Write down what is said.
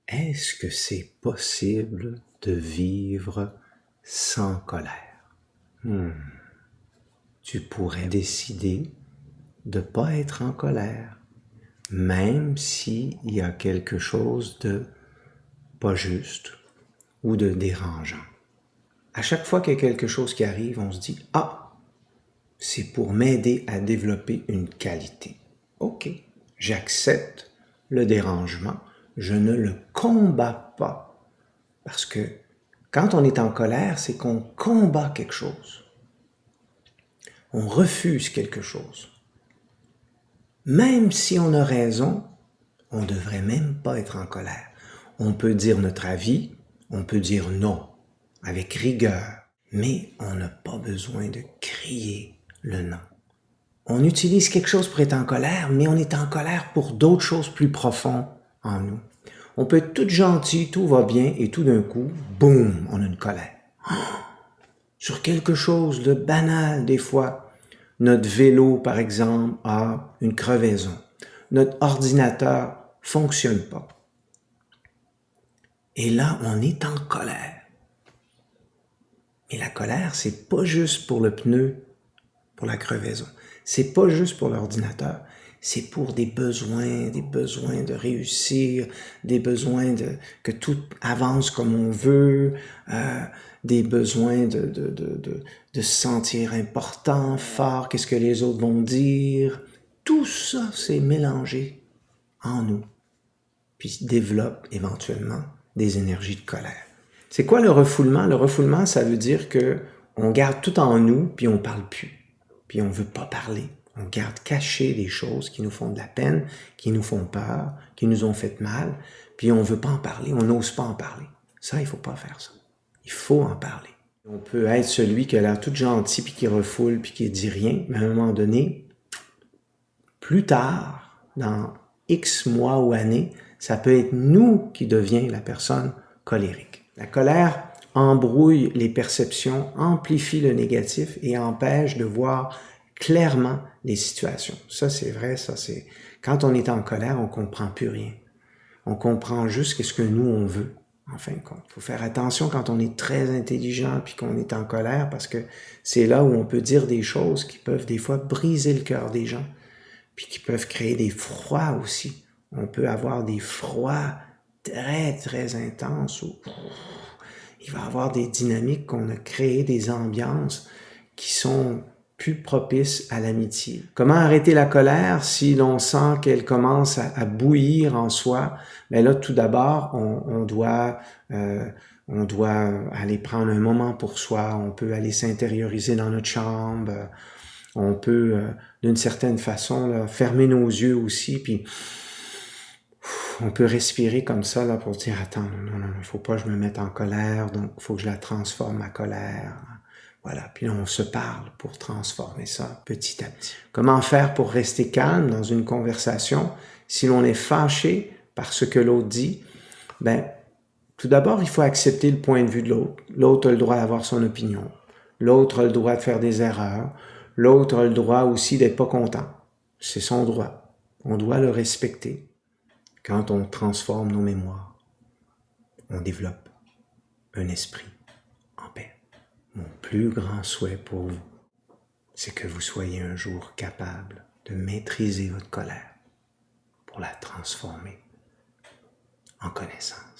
Est-ce que c'est possible de vivre sans colère? Tu pourrais décider de ne pas être en colère, même s'il y a quelque chose de pas juste ou de dérangeant. À chaque fois qu'il y a quelque chose qui arrive, on se dit « Ah, c'est pour m'aider à développer une qualité. » Ok, j'accepte le dérangement, je ne le combats pas. Parce que quand on est en colère, c'est qu'on combat quelque chose. On refuse quelque chose. Même si on a raison, on ne devrait même pas être en colère. On peut dire notre avis, on peut dire non, avec rigueur, mais on n'a pas besoin de crier le non. On utilise quelque chose pour être en colère, mais on est en colère pour d'autres choses plus profondes en nous. On peut être tout gentil, tout va bien, et tout d'un coup, boum, on a une colère. Sur quelque chose de banal des fois. Notre vélo, par exemple, a une crevaison. Notre ordinateur fonctionne pas. Et là, on est en colère. Mais la colère, c'est pas juste pour le pneu, pour la crevaison. C'est pas juste pour l'ordinateur. C'est pour des besoins de réussir, des besoins que tout avance comme on veut, des besoins de se sentir important, fort, qu'est-ce que les autres vont dire. Tout ça, c'est mélangé en nous, puis développe éventuellement des énergies de colère. C'est quoi le refoulement? Le refoulement, ça veut dire que on garde tout en nous, puis on parle plus, puis on veut pas parler. On garde caché des choses qui nous font de la peine, qui nous font peur, qui nous ont fait mal, puis on veut pas en parler, on n'ose pas en parler. Ça, il faut pas faire ça. Il faut en parler. On peut être celui qui a l'air tout gentil, puis qui refoule, puis qui dit rien, mais à un moment donné, plus tard, dans X mois ou années, ça peut être nous qui devient la personne colérique. La colère embrouille les perceptions, amplifie le négatif et empêche de voir clairement les situations. Ça, c'est vrai, ça, c'est... Quand on est en colère, on comprend plus rien. On comprend juste ce que nous, on veut, en fin de compte. Il faut faire attention quand on est très intelligent puis qu'on est en colère parce que c'est là où on peut dire des choses qui peuvent des fois briser le cœur des gens puis qui peuvent créer des froids aussi. On peut avoir des froids très, très intenses où il va y avoir des dynamiques qu'on a créées, des ambiances qui sont plus propices à l'amitié. Comment arrêter la colère si l'on sent qu'elle commence à bouillir en soi? Mais là, tout d'abord, on doit aller prendre un moment pour soi, on peut aller s'intérioriser dans notre chambre, on peut, d'une certaine façon, là, fermer nos yeux aussi, puis on peut respirer comme ça là, pour dire « Attends, non, il ne faut pas que je me mette en colère, donc il faut que je la transforme, ma colère. » Voilà, puis là, on se parle pour transformer ça petit à petit. Comment faire pour rester calme dans une conversation si l'on est fâché par ce que l'autre dit? Ben, tout d'abord, il faut accepter le point de vue de l'autre. L'autre a le droit d'avoir son opinion. L'autre a le droit de faire des erreurs. L'autre a le droit aussi d'être pas content. C'est son droit. On doit le respecter. Quand on transforme nos mémoires, on développe un esprit en paix. Mon plus grand souhait pour vous, c'est que vous soyez un jour capable de maîtriser votre colère pour la transformer en connaissance.